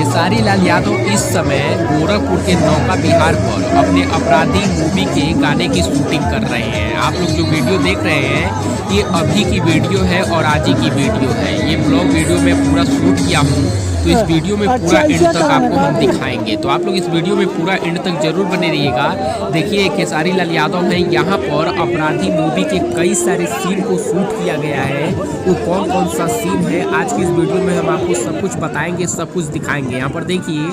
खेसारी लाल यादव इस समय गोरखपुर के नौका विहार पर अपने अपराधी मूवी के गाने की शूटिंग कर रहे हैं। आप लोग जो वीडियो देख रहे हैं ये अभी की वीडियो है और आज ही की वीडियो है। ये ब्लॉग वीडियो में पूरा शूट किया हूँ, तो इस वीडियो में पूरा एंड तक आपको हम दिखाएंगे। तो आप लोग इस वीडियो में पूरा एंड तक जरूर बने रहिएगा। देखिए खेसारी लाल यादव है, यहाँ पर अपराधी मूवी के कई सारे सीन को शूट किया गया है। वो कौन कौन सा सीन है आज की इस वीडियो में हम आपको सब कुछ बताएंगे, सब कुछ दिखाएंगे। यहाँ पर देखिए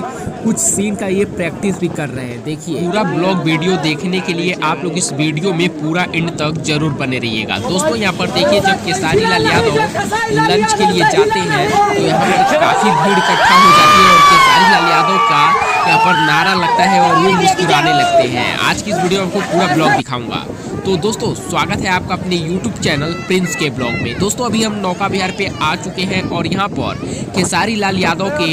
कुछ सीन का ये प्रैक्टिस भी कर रहे हैं। देखिए पूरा ब्लॉग वीडियो देखने के लिए आप लोग इस वीडियो में पूरा एंड तक जरूर बने रहिएगा। दोस्तों यहाँ पर देखिए जब खेसारी लाल यादव लंच के लिए जाते हैं तो यहाँ पर काफी भीड़ इकट्ठा हो जाती है और खेसारी लाल यादव का यहाँ पर नारा लगता है और वो मुस्कुराने लगते हैं। आज की इस वीडियो में आपको पूरा ब्लॉग दिखाऊंगा। तो दोस्तों स्वागत है आपका अपने YouTube चैनल प्रिंस के ब्लॉग में। दोस्तों अभी हम नौका विहार पे आ चुके हैं और यहाँ पर खेसारी लाल यादव के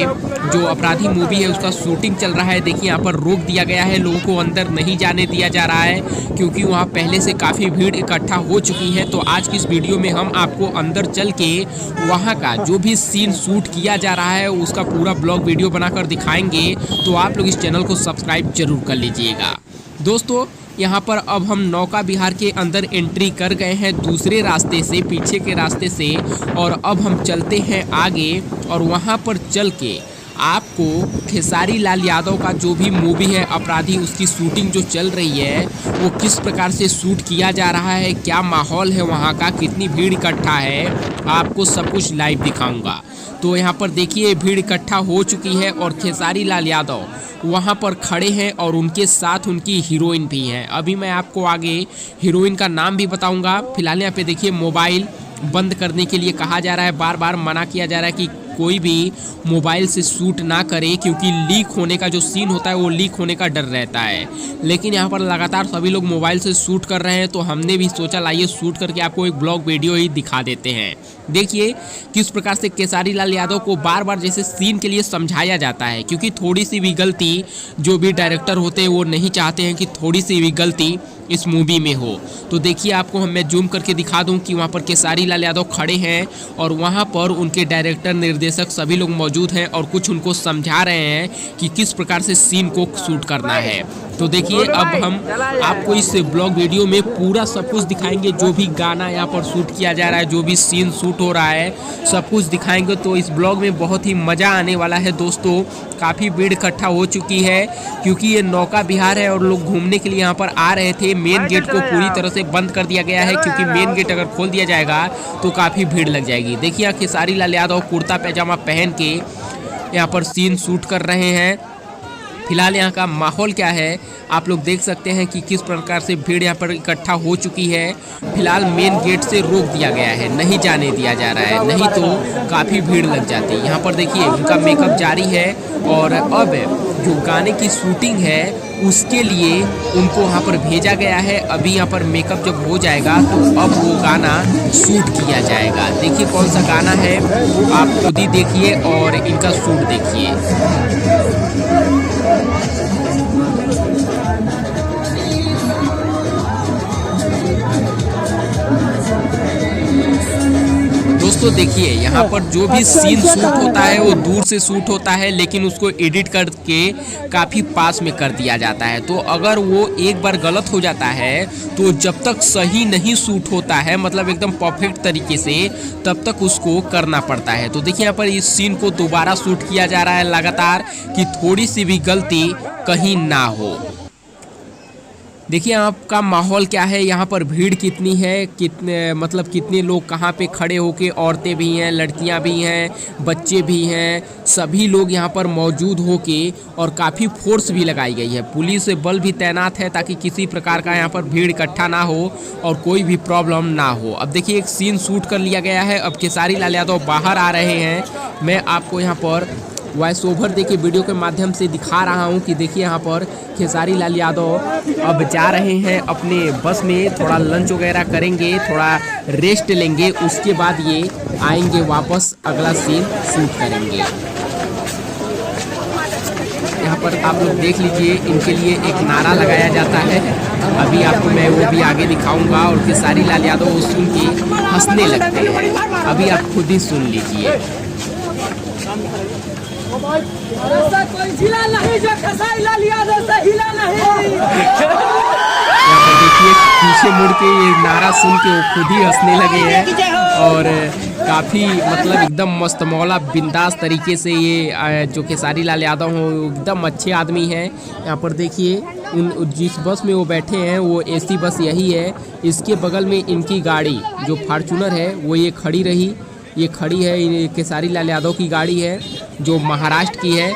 जो अपराधी मूवी है उसका शूटिंग चल रहा है। देखिए यहाँ पर रोक दिया गया है, लोगों को अंदर नहीं जाने दिया जा रहा है क्योंकि वहाँ पहले से काफ़ी भीड़ इकट्ठा हो चुकी है। तो आज की इस वीडियो में हम आपको अंदर चल के वहाँ का जो भी सीन शूट किया जा रहा है उसका पूरा ब्लॉग वीडियो बनाकर दिखाएंगे। तो आप लोग इस चैनल को सब्सक्राइब जरूर कर लीजिएगा। दोस्तों यहाँ पर अब हम नौका विहार के अंदर एंट्री कर गए हैं दूसरे रास्ते से, पीछे के रास्ते से, और अब हम चलते हैं आगे और वहाँ पर चल के आपको खेसारी लाल यादव का जो भी मूवी है अपराधी उसकी शूटिंग जो चल रही है वो किस प्रकार से शूट किया जा रहा है, क्या माहौल है वहाँ का, कितनी भीड़ इकट्ठा है, आपको सब कुछ लाइव दिखाऊंगा। तो यहाँ पर देखिए भीड़ इकट्ठा हो चुकी है और खेसारी लाल यादव वहाँ पर खड़े हैं और उनके साथ उनकी हीरोइन भी हैं। अभी मैं आपको आगे हीरोइन का नाम भी बताऊंगा। फिलहाल यहाँ पे देखिए मोबाइल बंद करने के लिए कहा जा रहा है, बार बार मना किया जा रहा है कि कोई भी मोबाइल से शूट ना करे क्योंकि लीक होने का जो सीन होता है वो लीक होने का डर रहता है। लेकिन यहाँ पर लगातार सभी लोग मोबाइल से शूट कर रहे हैं तो हमने भी सोचा लाइए शूट करके आपको एक ब्लॉग वीडियो ही दिखा देते हैं। देखिए किस प्रकार से खेसारी लाल यादव को बार बार जैसे सीन के लिए समझाया जाता है क्योंकि थोड़ी सी भी गलती जो भी डायरेक्टर होते हैं वो नहीं चाहते हैं कि थोड़ी सी भी गलती इस मूवी में हो। तो देखिए आपको मैं जूम करके दिखा दूं कि वहाँ पर खेसारी लाल यादव खड़े हैं और वहाँ पर उनके डायरेक्टर निर्देशक सभी लोग मौजूद हैं और कुछ उनको समझा रहे हैं कि किस प्रकार से सीन को शूट करना है। तो देखिए अब हम आपको इस ब्लॉग वीडियो में पूरा सब कुछ दिखाएंगे, जो भी गाना यहाँ पर शूट किया जा रहा है, जो भी सीन शूट हो रहा है सब कुछ दिखाएंगे। तो इस ब्लॉग में बहुत ही मज़ा आने वाला है। दोस्तों काफ़ी भीड़ इकट्ठा हो चुकी है क्योंकि ये नौका विहार है और लोग घूमने के लिए यहाँ पर आ रहे थे। मेन गेट को पूरी तरह से बंद कर दिया गया है क्योंकि मेन गेट अगर खोल दिया जाएगा तो काफ़ी भीड़ लग जाएगी। देखिए खेसारी लाल यादव कुर्ता पैजामा पहन के यहाँ पर सीन शूट कर रहे हैं। फिलहाल यहाँ का माहौल क्या है आप लोग देख सकते हैं कि किस प्रकार से भीड़ यहाँ पर इकट्ठा हो चुकी है। फिलहाल मेन गेट से रोक दिया गया है, नहीं जाने दिया जा रहा है, नहीं तो काफ़ी भीड़ लग जाती है। यहाँ पर देखिए उनका मेकअप जारी है और अब जो गाने की शूटिंग है उसके लिए उनको वहाँ पर भेजा गया है। अभी यहाँ पर मेकअप जब हो जाएगा तो अब वो गाना शूट किया जाएगा। देखिए कौन सा गाना है आप खुद ही देखिए और इनका शूट देखिए। दोस्तों देखिए यहाँ पर जो भी सीन शूट होता है वो दूर से शूट होता है लेकिन उसको एडिट करके काफ़ी पास में कर दिया जाता है। तो अगर वो एक बार गलत हो जाता है तो जब तक सही नहीं शूट होता है, मतलब एकदम परफेक्ट तरीके से, तब तक उसको करना पड़ता है। तो देखिए यहाँ पर इस सीन को दोबारा शूट किया जा रहा है लगातार कि थोड़ी सी भी गलती कहीं ना हो। देखिए आपका माहौल क्या है, यहाँ पर भीड़ कितनी है, कितने लोग कहाँ पे खड़े होके, औरतें भी हैं, लड़कियाँ भी हैं, बच्चे भी हैं, सभी लोग यहाँ पर मौजूद होके और काफ़ी फोर्स भी लगाई गई है। पुलिस बल भी तैनात है ताकि किसी प्रकार का यहाँ पर भीड़ इकट्ठा ना हो और कोई भी प्रॉब्लम ना हो। अब देखिए एक सीन शूट कर लिया गया है। अब खेसारी लाल यादव बाहर आ रहे हैं। मैं आपको यहाँ पर वॉइस ओवर देखिए वीडियो के माध्यम से दिखा रहा हूँ कि देखिए यहाँ पर खेसारी लाल यादव अब जा रहे हैं अपने बस में, थोड़ा लंच वगैरह करेंगे, थोड़ा रेस्ट लेंगे, उसके बाद ये आएंगे वापस, अगला सीन शूट करेंगे। यहाँ पर आप लोग देख लीजिए इनके लिए एक नारा लगाया जाता है। अभी आपको मैं वो भी आगे दिखाऊंगा और खेसारी लाल यादव वो सुन के हंसने लगते हैं। अभी आप खुद ही सुन लीजिए। ऐसा कोई जिला नहीं जो खेसारी लाल यादव से हिला नहीं। यहाँ पर देखिए पीछे मुड़ के ये नारा सुन के वो खुद ही हंसने लगे हैं और काफ़ी मतलब एकदम मस्त मौला बिंदास तरीके से ये जो खेसारी लाल यादव हो एकदम अच्छे आदमी हैं। यहाँ पर देखिए उन जिस बस में वो बैठे हैं वो एसी बस यही है। इसके बगल में इनकी गाड़ी जो फॉर्चूनर है वो ये खड़ी रही, ये खड़ी है, ये खेसारी लाल यादव की गाड़ी है जो महाराष्ट्र की है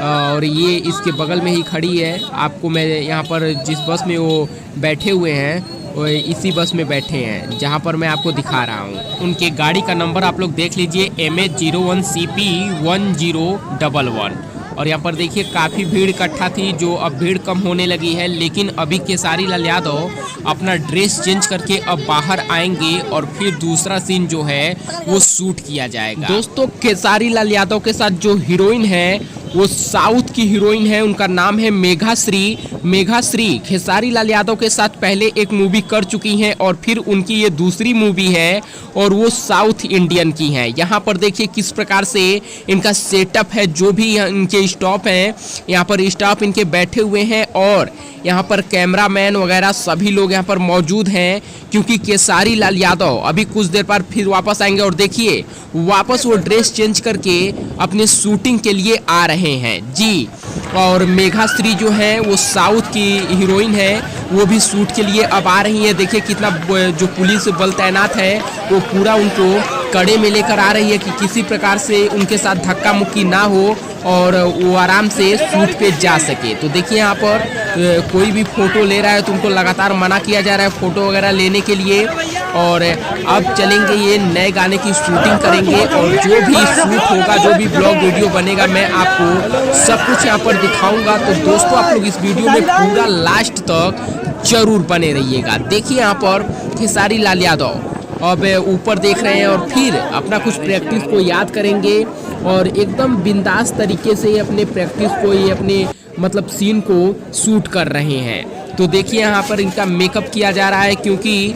और ये इसके बगल में ही खड़ी है। आपको मैं यहाँ पर जिस बस में वो बैठे हुए हैं वो इसी बस में बैठे हैं जहाँ पर मैं आपको दिखा रहा हूँ। उनके गाड़ी का नंबर आप लोग देख लीजिए MH01CP 1011। और यहाँ पर देखिए काफ़ी भीड़ इकट्ठा थी, जो अब भीड़ कम होने लगी है, लेकिन अभी खेसारी लाल यादव अपना ड्रेस चेंज करके अब बाहर आएंगे और फिर दूसरा सीन जो है वो शूट किया जाएगा। दोस्तों खेसारी लाल यादव के साथ जो हीरोइन है वो साउथ की हीरोइन है, उनका नाम है मेघाश्री। मेघाश्री खेसारी लाल यादव के साथ पहले एक मूवी कर चुकी हैं और फिर उनकी ये दूसरी मूवी है और वो साउथ इंडियन की हैं। यहाँ पर देखिए किस प्रकार से इनका सेटअप है, जो भी इनके स्टॉप हैं यहाँ पर स्टाफ इनके बैठे हुए हैं और यहाँ पर कैमरामैन वगैरह सभी लोग यहाँ पर मौजूद हैं क्योंकि खेसारी लाल यादव अभी कुछ देर बाद फिर वापस आएंगे। और देखिए वापस वो ड्रेस चेंज करके अपने शूटिंग के लिए आ रहे हैं जी। और मेघाश्री जो है वो साउथ की हीरोइन है, वो भी शूट के लिए अब आ रही है। देखिए कितना जो पुलिस बल तैनात है वो पूरा उनको कड़े में लेकर आ रही है कि किसी प्रकार से उनके साथ धक्का मुक्की ना हो और वो आराम से शूट पे जा सके। तो देखिए यहाँ पर कोई भी फोटो ले रहा है तो उनको लगातार मना किया जा रहा है फोटो वगैरह लेने के लिए। और अब चलेंगे ये नए गाने की शूटिंग करेंगे और जो भी शूट होगा, जो भी ब्लॉग वीडियो बनेगा मैं आपको सब कुछ यहाँ पर दिखाऊंगा। तो दोस्तों आप लोग इस वीडियो में पूरा लास्ट तक जरूर बने रहिएगा। देखिए यहाँ पर खेसारी लाल यादव अब ऊपर देख रहे हैं और फिर अपना कुछ प्रैक्टिस को याद करेंगे और एकदम बिंदास तरीके से अपने प्रैक्टिस को, ये अपने मतलब सीन को शूट कर रहे हैं। तो देखिए यहाँ पर इनका मेकअप किया जा रहा है क्योंकि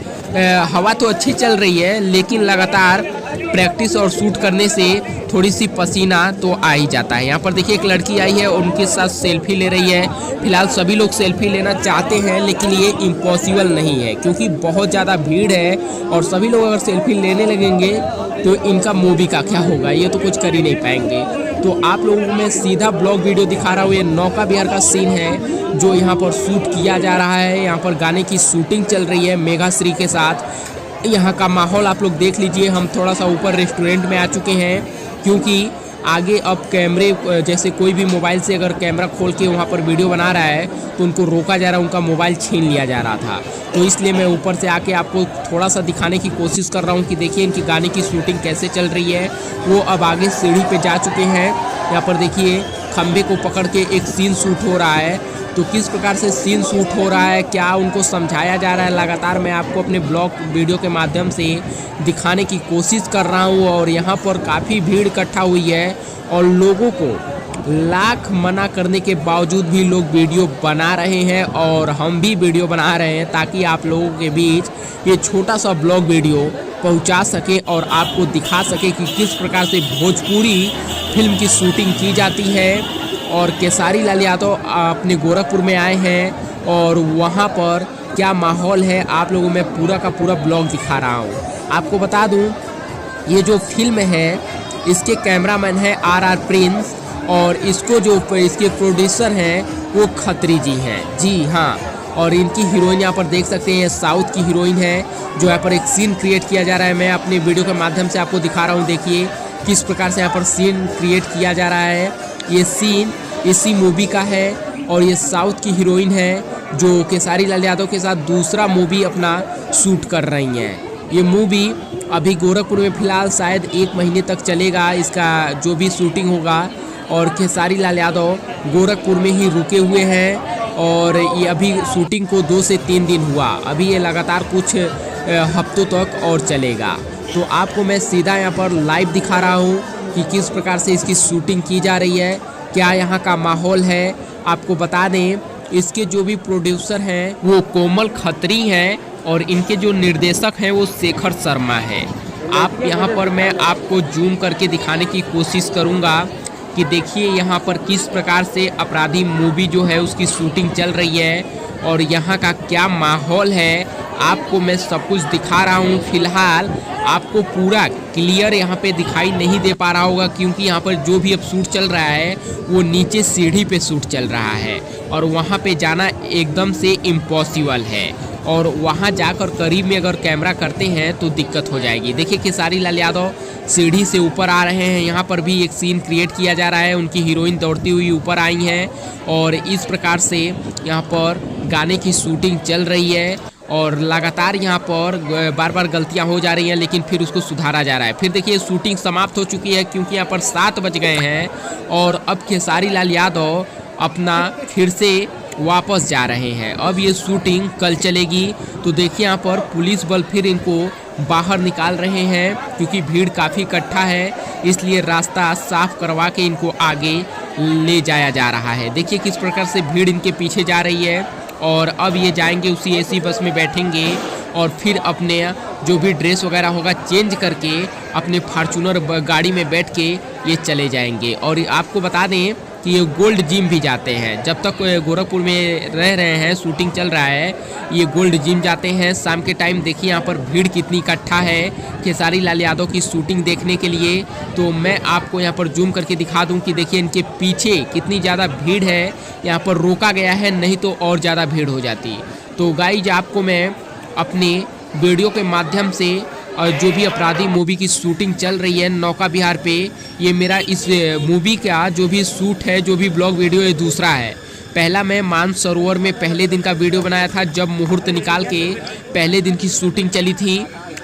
हवा तो अच्छी चल रही है लेकिन लगातार प्रैक्टिस और शूट करने से थोड़ी सी पसीना तो आ ही जाता है। यहाँ पर देखिए एक लड़की आई है और उनके साथ सेल्फी ले रही है। फिलहाल सभी लोग सेल्फी लेना चाहते हैं लेकिन ये इम्पॉसिबल नहीं है क्योंकि बहुत ज़्यादा भीड़ है और सभी लोग अगर सेल्फी लेने लगेंगे तो इनका मूवी का क्या होगा, ये तो कुछ कर ही नहीं पाएंगे। तो आप लोगों को मैं सीधा ब्लॉग वीडियो दिखा रहा हूँ। ये नौका विहार का सीन है जो यहाँ पर शूट किया जा रहा है। यहाँ पर गाने की शूटिंग चल रही है मेघाश्री के साथ। यहाँ का माहौल आप लोग देख लीजिए। हम थोड़ा सा ऊपर रेस्टोरेंट में आ चुके हैं क्योंकि आगे अब कैमरे जैसे कोई भी मोबाइल से अगर कैमरा खोल के वहाँ पर वीडियो बना रहा है तो उनको रोका जा रहा है, उनका मोबाइल छीन लिया जा रहा था। तो इसलिए मैं ऊपर से आके आपको थोड़ा सा दिखाने की कोशिश कर रहा हूँ कि देखिए इनकी गाने की शूटिंग कैसे चल रही है। वो अब आगे सीढ़ी पे जा चुके हैं। यहाँ पर देखिए खंबे को पकड़ के एक सीन शूट हो रहा है। तो किस प्रकार से सीन शूट हो रहा है, क्या उनको समझाया जा रहा है, लगातार मैं आपको अपने ब्लॉग वीडियो के माध्यम से दिखाने की कोशिश कर रहा हूँ। और यहाँ पर काफ़ी भीड़ इकट्ठा हुई है और लोगों को लाख मना करने के बावजूद भी लोग वीडियो बना रहे हैं और हम भी वीडियो बना रहे हैं ताकि आप लोगों के बीच ये छोटा सा ब्लॉग वीडियो पहुंचा सके और आपको दिखा सके कि किस प्रकार से भोजपुरी फिल्म की शूटिंग की जाती है। और खेसारी लाल यादव अपने गोरखपुर में आए हैं और वहाँ पर क्या माहौल है आप लोगों में पूरा का पूरा ब्लॉग दिखा रहा हूँ। आपको बता दूँ ये जो फिल्म है इसके कैमरामैन है RR प्रिंस और इसको जो इसके प्रोड्यूसर हैं वो खत्री जी हैं। जी हाँ, और इनकी हीरोइन यहाँ पर देख सकते हैं, ये साउथ की हीरोइन है जो यहाँ पर एक सीन क्रिएट किया जा रहा है। मैं अपने वीडियो के माध्यम से आपको दिखा रहा हूँ। देखिए किस प्रकार से यहाँ पर सीन क्रिएट किया जा रहा है। ये सीन इसी मूवी का है और ये साउथ की हीरोइन है जो खेसारी लाल यादव के साथ दूसरा मूवी अपना शूट कर रही हैं। ये मूवी अभी गोरखपुर में फ़िलहाल शायद 1 महीने तक चलेगा इसका जो भी शूटिंग होगा। और खेसारी लाल यादव गोरखपुर में ही रुके हुए हैं और ये अभी शूटिंग को 2 से 3 दिन हुआ। अभी ये लगातार कुछ हफ्तों तक और चलेगा। तो आपको मैं सीधा यहाँ पर लाइव दिखा रहा हूँ कि किस प्रकार से इसकी शूटिंग की जा रही है, क्या यहाँ का माहौल है। आपको बता दें इसके जो भी प्रोड्यूसर हैं वो कोमल खत्री हैं और इनके जो निर्देशक हैं वो शेखर शर्मा है। आप यहाँ पर मैं आपको जूम करके दिखाने की कोशिश करूँगा कि देखिए यहाँ पर किस प्रकार से अपराधी मूवी जो है उसकी शूटिंग चल रही है और यहाँ का क्या माहौल है, आपको मैं सब कुछ दिखा रहा हूँ। फिलहाल आपको पूरा क्लियर यहाँ पे दिखाई नहीं दे पा रहा होगा क्योंकि यहाँ पर जो भी अब शूट चल रहा है वो नीचे सीढ़ी पे शूट चल रहा है और वहाँ पे जाना एकदम से इम्पॉसिबल है और वहाँ जाकर करीब में अगर कैमरा करते हैं तो दिक्कत हो जाएगी। देखिए खेसारी लाल यादव सीढ़ी से ऊपर आ रहे हैं, यहाँ पर भी एक सीन क्रिएट किया जा रहा है, उनकी हीरोइन दौड़ती हुई ऊपर आई हैं और इस प्रकार से यहाँ पर गाने की शूटिंग चल रही है और लगातार यहाँ पर बार बार गलतियाँ हो जा रही हैं लेकिन फिर उसको सुधारा जा रहा है। फिर देखिए शूटिंग समाप्त हो चुकी है क्योंकि यहाँ पर 7 बज गए हैं और अब खेसारी लाल यादव अपना फिर से वापस जा रहे हैं। अब ये शूटिंग कल चलेगी। तो देखिए यहाँ पर पुलिस बल फिर इनको बाहर निकाल रहे हैं क्योंकि भीड़ काफ़ी इकट्ठा है, इसलिए रास्ता साफ करवा के इनको आगे ले जाया जा रहा है। देखिए किस प्रकार से भीड़ इनके पीछे जा रही है और अब ये जाएंगे उसी एसी बस में बैठेंगे और फिर अपने जो भी ड्रेस वगैरह होगा चेंज करके अपने फॉर्च्यूनर गाड़ी में बैठ के ये चले जाएंगे। और आपको बता दें कि ये गोल्ड जिम भी जाते हैं, जब तक गोरखपुर में रह रहे हैं शूटिंग चल रहा है ये गोल्ड जिम जाते हैं। शाम के टाइम देखिए यहाँ पर भीड़ कितनी इकट्ठा है खेसारी लाल यादव की शूटिंग देखने के लिए। तो मैं आपको यहाँ पर जूम करके दिखा दूँ कि देखिए इनके पीछे कितनी ज़्यादा भीड़ है, यहाँ पर रोका गया है, नहीं तो और ज़्यादा भीड़ हो जाती। तो गाइज आपको मैं अपने वीडियो के माध्यम से और जो भी अपराधी मूवी की शूटिंग चल रही है नौका विहार पे, ये मेरा इस मूवी का जो भी शूट है, जो भी ब्लॉग वीडियो है दूसरा है। पहला मैं मानसरोवर में पहले दिन का वीडियो बनाया था जब मुहूर्त निकाल के पहले दिन की शूटिंग चली थी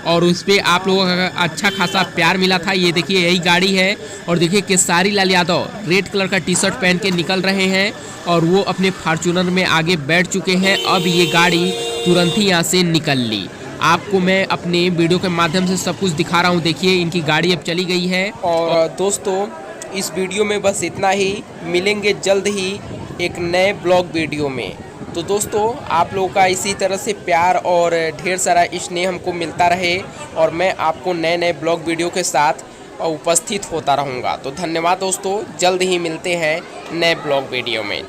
और उस पर आप लोगों का अच्छा खासा प्यार मिला था। ये देखिए यही गाड़ी है और देखिए खेसारी लाल यादव रेड कलर का टी शर्ट पहन के निकल रहे हैं और वो अपने फॉर्च्यूनर में आगे बैठ चुके हैं। अब ये गाड़ी तुरंत ही यहाँ से निकल ली। आपको मैं अपने वीडियो के माध्यम से सब कुछ दिखा रहा हूँ। देखिए इनकी गाड़ी अब चली गई है। और दोस्तों इस वीडियो में बस इतना ही, मिलेंगे जल्द ही एक नए ब्लॉग वीडियो में। तो दोस्तों आप लोगों का इसी तरह से प्यार और ढेर सारा स्नेह हमको मिलता रहे और मैं आपको नए नए ब्लॉग वीडियो के साथ उपस्थित होता रहूँगा। तो धन्यवाद दोस्तों, जल्द ही मिलते हैं नए ब्लॉग वीडियो में।